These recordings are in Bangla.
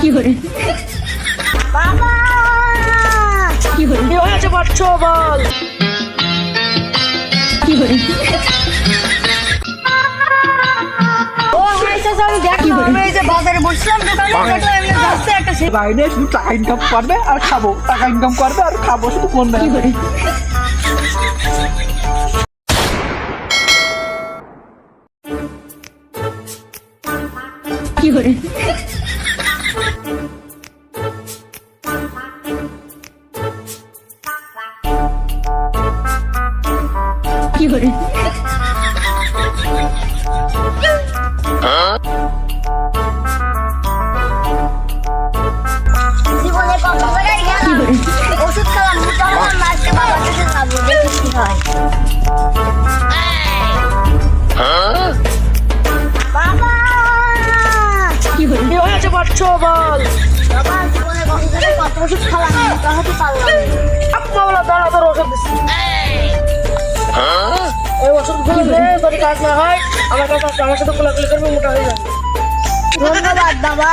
কি করে বাবা কি করে কি হয়েছে বাচ্চা বল কি করে ও হয়েছে আমি দেখি আমি এই যে বাজারে বসলাম দোকানে দেখলাম এমনি যাচ্ছে একটা বাইরে শুধু টাকা ইনকাম করবে আর খাবো, টাকা ইনকাম করবে আর খাবো, শুধু কোন কি করে কি করে কি করে জীবনে কতবারই গেলাম ওষুধ খেলাম মোটা হলাম মাঝে বাবার কাছে যাবো দেখি কি হয় বাবা কি করে কি হয়েছে বাচ্চা বল বাবা জীবনে কত ওষুধ খেলাম মোটা হতে পারলাম আপনারা দাঁড়া তোর ওষুধ দিচ্ছি এই ওষুধগুলো খেয়ে যদি কাজ না হয় আমার কাছে আসবে, আমার সাথে কোলাকুলি করবে মোটা হয়ে যাবে ধন্যবাদ বাবা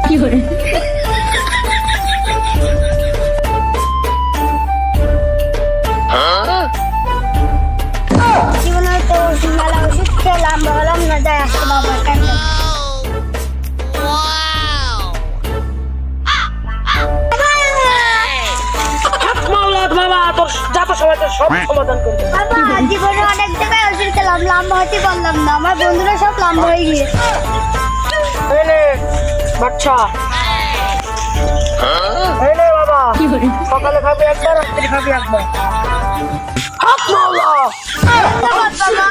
কি করে জীবনে তো ওষুধ মেলা ওষুধ খেলাম বললাম না যাই আসতে বাবার কাছে বাবা তোর যা তো সবাই তোর সব সমাধান করবে বাবা জীবনে অনেক জায়গায় ওষুধ খেলাম লম্বা হতে পারলাম না আমার বন্ধুরা সব লম্বা হয়ে গিয়েছে এনে বাচ্চা এনে বাবা কি করে সকালে খাবি একবার রাত্রে খাবি একবার হাত মাওলা ধন্যবাদ বাবা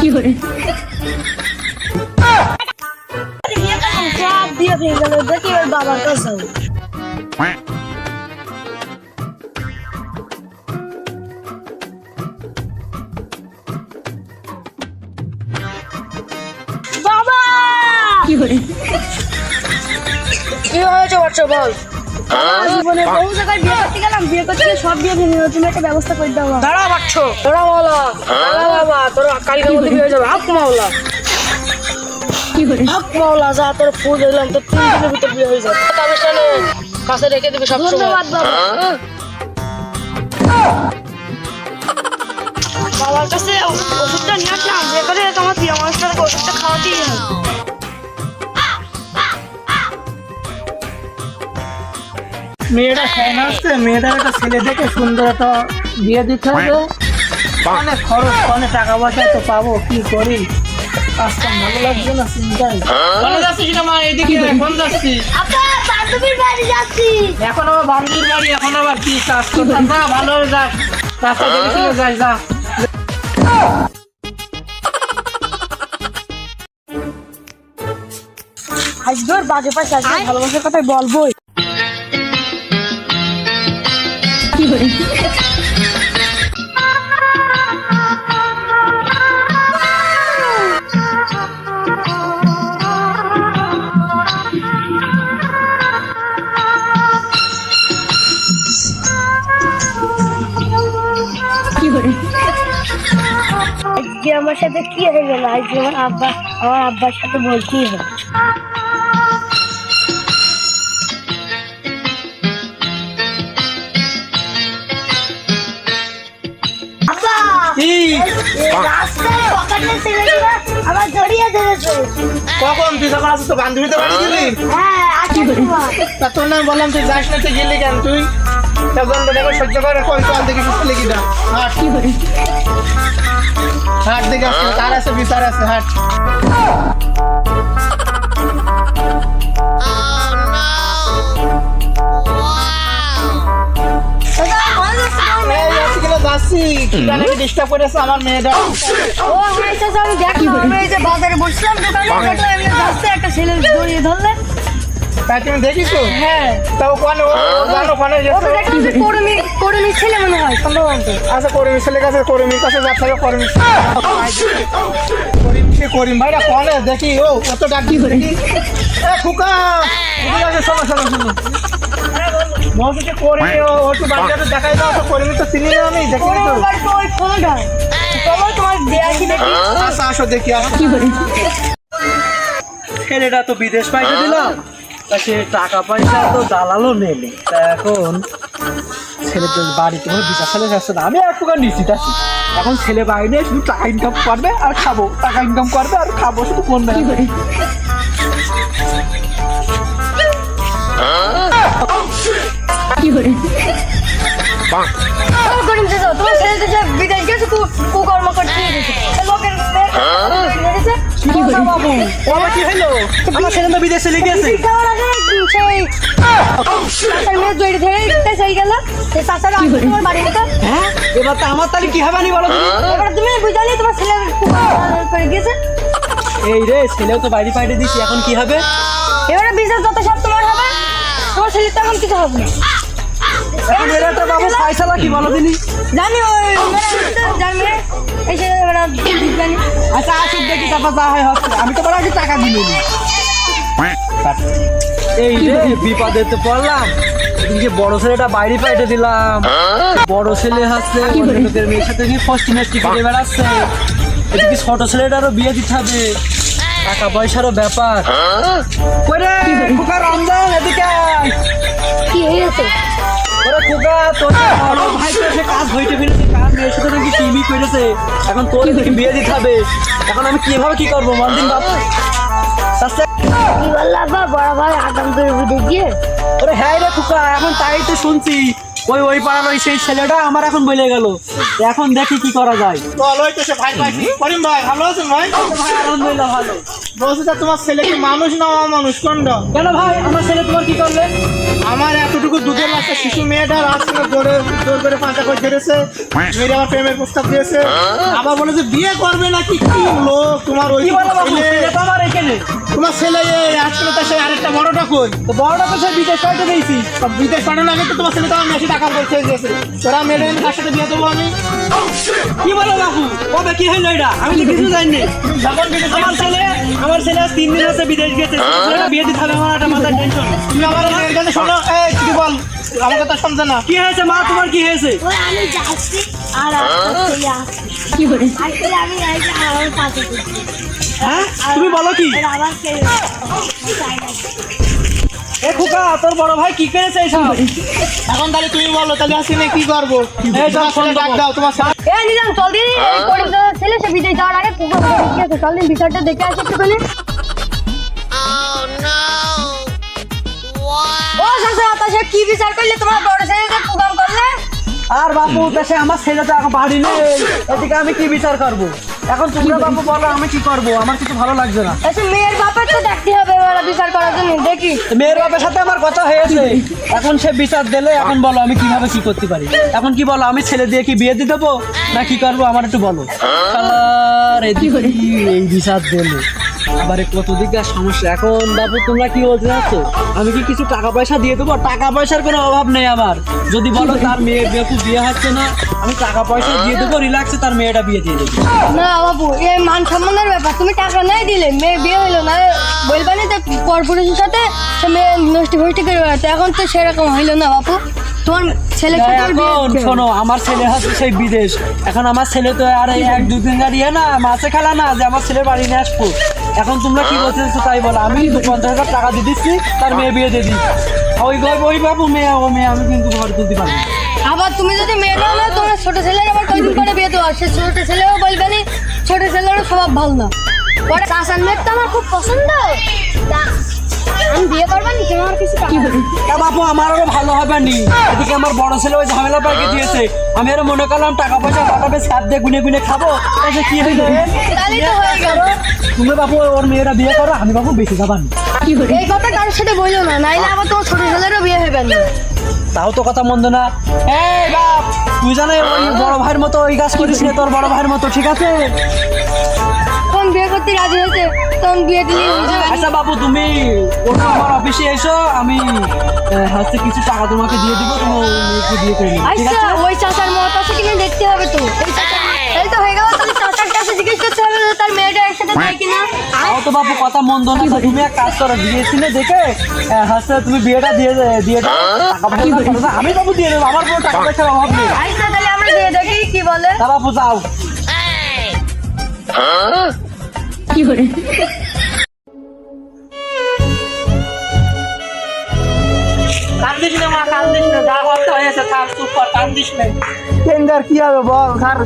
কি করে সব দিয়ে দিয়ে গেল দেখি ওর বাবার কাছে যাবো বাবা কি করে কি হয়েছে বাচ্চা বল জীবনে বহু জায়গায় বিয়ে করতে গেলাম বিয়ে করতে গিয়ে সব বিয়ে ভেঙে তুমি একটা ব্যবস্থা করে দাও দাঁড়া বাচ্চা দাঁড়া মাওলা দাঁড়া বাবা তোর কালকের মধ্যে বিয়ে হয়ে যাবে হাক মাওলা কি করে হাক মাওলা যা তোর ফুল দিলাম তোর 3 দিনের ভিতর বিয়ে হয়ে যাবে তাবিজটা নে কাছে রেখে দিবি সব সময় ধন্যবাদ বাবা বাবার কাছে ওষুধটা নিয়ে আসলাম বিয়ে করে তোমার প্রিয় মানুষটাকে ওষুধটা খাওয়াতেই হবে মেয়েটা ফ্যান আসছে, মেয়েটার একটা ছেলে দেখে সুন্দর একটা বিয়ে দিতে হবে। অনেক খরচ, অনেক টাকা পয়সা তো পাবো, কি করি কাজটা ভালো লাগছে না, চিন্তায় ভালো যাচ্ছি কিনা মা, এদিকে এখন যাচ্ছি আপা বান্ধবীর বাড়ি যাচ্ছি এখন আবার বান্ধবীর বাড়ি, এখন আবার কি কাজ করতে যা, ভালো যা রাস্তা দেখেছিল যাই যা। আজকে ওর বাজে পাশে আজকে ভালোবাসার কথাই বলবোই কি করে কি করে আজকে আমার সাথে কি হয়ে গেল আজকে আমার আব্বার সাথে বলতেই হবে আব্বা কি রাস্তায় পকেটে ছেলেগুলো আমার জড়িয়ে ধরেছে কখন তুই যখন আসছিস তো বান্ধবীতে বাড়ি গেলি? হ্যাঁ আজকে তা তোর নাম বললাম তুই যাস না, তুই গেলি কেন? তুই তখন দেখে সহ্য করে কই চল দেখি সুস্থ লেগে যা, হাট কি করে হাট দেখে আসছে, তার আছে বিচার আছে, হাট এই আজকে যাচ্ছি, কিভাবে ডিস্টার্ব করেছে আমার মেয়েটা। ও হয়েছে আমি দেখলাম আমি এই যে বাজারে বসলাম দোকানে দেখলাম এমনি যাচ্ছে একটা ছেলে জড়িয়ে ধরলেন তাই তুমি দেখিছো? হ্যাঁ তা ওখানে ওখানে ওকে দেখলাম যে কর্মী ছেলে মনে হয় সম্ভবত আচ্ছা করিম ছেলের কাছে, করিমের কাছে যা থাকে করিম করিম ভাইরা কলে দেখি ও কত ডাক কি করে এ খুকা শোনো শোনো শোনো মৌসুমী করে ও একটু বাচ্চাদের দেখাই দাও তো করে তো চিনি না আমি দেখি ওই তো এবার তো ওই ফোনটা চলো তোমার দেয়া কি দেখি আচ্ছা আসো দেখি আসো কি করে ছেলেটা তো বিদেশ পাইতে দিলাম তা সে টাকা পয়সা তো দালালও নেবে তা এখন ছেলেদের বাড়িতে কোনো বিচার ছেলে যাচ্ছে না আমি এক প্রকার নিশ্চিত আছি এখন ছেলে বাইরে শুধু টাকা ইনকাম করবে আর খাবো টাকা ইনকাম করবে আর খাবো শুধু কোন কি করে কি করে করিম চাচা তোমার ছেলে তো বিদেশ গেছে কুকর্ম করতে গেছে লোকের মেরেছে কি করে বাবু বাবা কি হলো আমার ছেলে তো বিদেশে লেগে গেছে যাওয়ার আগে সেই চাচার মেয়ে জড়ি ধরে দিতে চাই গেল সেই চাচার কি করে? তোমার বাড়িতে হ্যাঁ এবার তো আমার তাহলে কি হবে নি বলো তুমি? এবার তুমি বুঝালি তোমার ছেলে কুকর্ম করে গেছে এই রে ছেলেও তো বাইরে পাইতে দিছি এখন কি হবে এবারে বিশেষ যত সব তোমার হবে তোমার ছেলে তেমন কিছু হবে না এখন এরা তো বাবু ফাইসালা কি বলো দিনি জানি ওই জানি এসে জানি আচ্ছা আসুক দেখি তারপর যা হয় হচ্ছে আমি তো বড় আগে টাকা দিলিনি এই রে বিপদে তো পড়লাম এদিকে বড় ছেলেটা বাইরে পাইতে দিলাম বড় ছেলে হচ্ছে কি বলে? লোকের মেয়ের সাথে কি ফষ্টি নষ্টি করে বেড়াচ্ছে এদিকে ছোট ছেলেটারও বিয়ে দিতে হবে টাকা পয়সারও ব্যাপার ওরে খোকা রমজান এদিকে আয়। কি হয়েছে ওরে খোকা তোর বড় ভাই তো সে কাজ হইতে ফিরেছে কাজ মেয়ের সাথে নাকি টিভি করেছে এখন তোর এদিকে বিয়ে দিতে হবে এখন আমি কিভাবে কি করবো মন্দিন বাপ কি বললা বা বড় ভাই আগাম করে বুঝে গিয়ে ওরে হ্যাঁ রে খোকা এখন তাই তো শুনছি ওই পাড়ার ওই সেই ছেলেটা আমার এখন বলে গেল এখন দেখি কি করা যায় বল ওই তো সে ভাই পাইছি করিম ভাই ভালো আছেন ভাই ভাই আলহামদুলিল্লাহ ভালো বলছি যে তোমার ছেলে কি মানুষ না অমানুষ কোনটা কেন ভাই আমার ছেলে তোমার কি করলে আমার এতটুকু দুধের বাচ্চা শিশু মেয়েটা রাস্তা জোর করে পাঁচা করে ধরেছে মেয়েটা আবার প্রেমের প্রস্তাব দিয়েছে আবার বলে যে বিয়ে করবে নাকি কি লোক তোমার ওই কি বলো বাবু ছেলে ছেলে তো আমার এখানে তোমার ছেলে আজকে তো সে আরেকটা বড়টা কই তো বড়টা তো সে বিদেশ পাইতে দিয়েছি সব বিদেশ পাঠানোর আগে তো তোমার ছেলে তো আমি এসে টাকা পয়সা দিয়েছে তোরা মেয়েটা এনে কার সাথে বিয়ে দেবো আমি কি বলো বাবু কবে কি হইলো এটা আমি তো কিছু জানি যখন বিদেশ আমার ছেলে আজ 3 দিন হচ্ছে বিদেশ গেছে ছেলেটা বিয়ে দিতে হবে আমার একটা মাথায় টেনশন তুমি আমার মেয়ের কাছে শোনো এই কি বল আমার কথা শুনছে না কি হয়েছে মা তোমার কি হয়েছে ওই আমি যাচ্ছি আর ছেলে আসছে কি করে আসলে আমি আমার পাশে হ্যাঁ তুমি বলো কি আবার ছেলে এ খোকা তোর বড় ভাই কি করেছে এইসব এখন তাহলে তুমি বলো তাহলে আসলে কি করবো এই যাও, তোমার ছেলে ফোন ডাক দেবো। দাও তোমার ছেলে এই নিজাম চল দিদি করিম দাদার ছেলে সে বিদেশ যাওয়ার আগে কুকুর গেছে চল দিন বিষয়টা দেখে আসি একটুখানি ও শাশা সে কি বিচার করলে তোমার বড় ছেলেকে প্রোগ্রাম করলে আর বাপু দেশে আমার ছেলে তো এখন বাড়ি নেই এদিকে আমি কি বিচার করবো এখন তোমরা বাপু বলো আমি কি করবো আমার কিছু ভালো লাগছে না এসে মেয়ের বাপের তো দেখতে হবে এবার বিচার করার জন্য দেখি মেয়ের বাপের সাথে আমার কথা হয়েছে এখন সে বিচার দিলে এখন বলো আমি কিভাবে কি করতে পারি এখন কি বলো আমি ছেলে দিয়ে কি বিয়ে দিয়ে দেবো না কি করবো আমার একটু বলো শালার এদিকে এই বিচার দিলে আবার কত দিকে সমস্যা এখন বাবু তোমরা কি বলতে চাচ্ছ আমি কি কিছু টাকা পয়সা দিয়ে দেবো টাকা পয়সার কোনো অভাব নেই আমার যদি বলো তার মেয়ে বিয়ে হচ্ছে না আমি টাকা পয়সা দিয়ে দেবো রিল্যাক্সে তার মেয়েটা বিয়ে দিয়ে দেবো না বাবু এই মান সম্মানের ব্যাপার তুমি টাকা নাই দিলে মেয়ে বিয়ে হইলো না বলবা না যে পরপুরুষের সাথে সে মেয়ে নষ্টি ফষ্টি করে বেড়াতে এখন তো সেরকম হইলো না বাবু তোমার ছেলে এখন শোনো আমার ছেলে হচ্ছে সেই বিদেশ এখন আমার ছেলে তো আর এই 1-2 দিন গাড়ি না মাসে খেলা না যে আমার ছেলে বাড়ি নিয়ে আসবো এখন তোমরা কি বলতেছো তাই বলো আমি 50,000 টাকা দিয়ে দিচ্ছি তার মেয়ে বিয়ে দিয়ে দিই ওই বাবু মেয়ে ও মেয়ে আমি কিন্তু ঘর তুলতে পারি না। আবার তুমি যদি মেয়ে নাও না তোমার ছোট ছেলের আবার কয়দিন করে বিয়ে দেওয়া সে ছোট ছেলেও বলবে না ছোট ছেলেরও স্বভাব ভালো না পরে শাসান মেয়ে তো আমার খুব পছন্দ আমি বিয়ে করবো না তোমার কিছু কি করে তা বাবু আমারও ভালো হবে নি এদিকে আমার বড় ছেলে ওই ঝামেলা পাইকে দিয়েছে আমি আরো মনে করলাম টাকা পয়সা পাঠাবে সাত দিয়ে গুনে গুনে খাবো তাহলে কি হইলো তাহলেই তো হয়ে গেল তুমি বাবু ওর মেয়েরা বিয়ে করো আমি বাবু বেশি যাবানি কি করে এই কথা কারোর সাথে বললো না নাইলে আবার তোমার ছোট ছেলেরও বিয়ে হবে না তাও তো কথা মন্দ না এই বাপ তুই জানো ওই বড় ভাইয়ের মতো ওই কাজ করিস না তোর বড় ভাইয়ের মতো ঠিক আছে তখন বিয়ে করতে রাজি হয়েছে তখন বিয়ে দিলে আচ্ছা বাবু তুমি ওটা আমার অফিসে এসো আমি হাতে কিছু টাকা তোমাকে দিয়ে দিব তুমি ওই মেয়েকে বিয়ে করে নিও ঠিক আচ্ছা আছে ওই চাচার মত আছে কিনা দেখতে হবে তো এই চাচার তাহলে তো হয়ে গেল তাহলে চাচার কাছে জিজ্ঞেস করতে হবে যে তার মেয়েটা একসাথে যায় কিনা। তাও তো বাবু কথা মন্দ না, তো তুমি এক কাজ করো, বিয়ে ছিল দেখে হাসতে তুমি বিয়েটা দিয়ে দাও, টাকা পয়সা খরচ হয়, আমি বাবু দিয়ে দেবো, আমার কোনো টাকা পয়সার অভাব নেই। আচ্ছা তাহলে আমরা দিয়ে দেখি কি বলে। তা বাবু যাও। কি করে কান্দিস না মা, কান্দিস না, যা করতে হয়েছে থাক, চুপ কর, কান্দিস না। টেন্ডার কি হবে বল, স্যার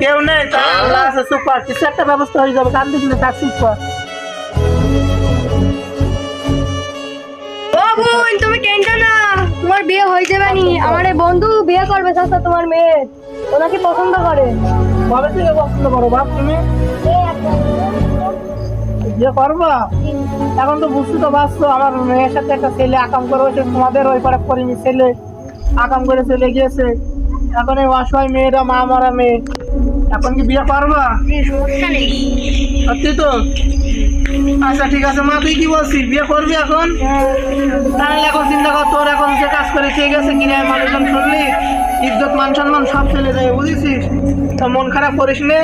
কেউ নেই, আল্লাহ আছে, চুপ কর, কিছু একটা ব্যবস্থা হয়ে যাবে, কান্দিস না, থাক, চুপ কর। ও বোন তুমি টেনশন না, তোমার বিয়ে হয়ে যাবে নি। আমার এই বন্ধু বিয়ে করবে চাচা তোমার মেয়ে, ওনাকে পছন্দ করে। কবে থেকে পছন্দ করো বাপ তুমি? বিয়ে করবা? এখন তো বুঝতে তো পারছো, আমার মেয়ের সাথে একটা ছেলে আকাম করে হয়েছে, তোমাদের ওই পাড়া করিনি, ছেলে আকাম করে চলে গিয়েছে। এখন এই অসহায় মেয়েরা, মা মরা মেয়ে, এখন কি বিয়ে করবা? সত্যি তো? আচ্ছা ঠিক আছে মা, তুই কি বলছিস, বিয়ে করবি এখন? তাহলে এখন চিন্তা কর, তোর এখন যে কাজ করে খেয়ে গেছে কিনা মানুষজন শুনলি, ইজ্জত মান সম্মান সব চলে যায়, বুঝেছিস? তা মন খারাপ করিস নে,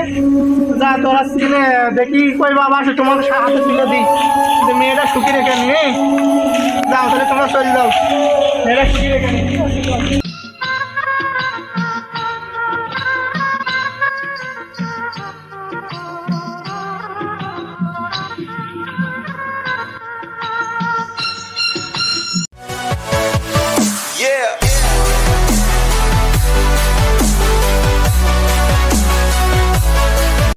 যা তোরা কিনে দেখি কই বাবা আসে, তোমাদের হাতে তুলে দিই, যে মেয়েটা সুখী রেখে নিয়ে যাও, তাহলে তোমরা চলে যাও, মেয়েটা সুখী রেখে নিই।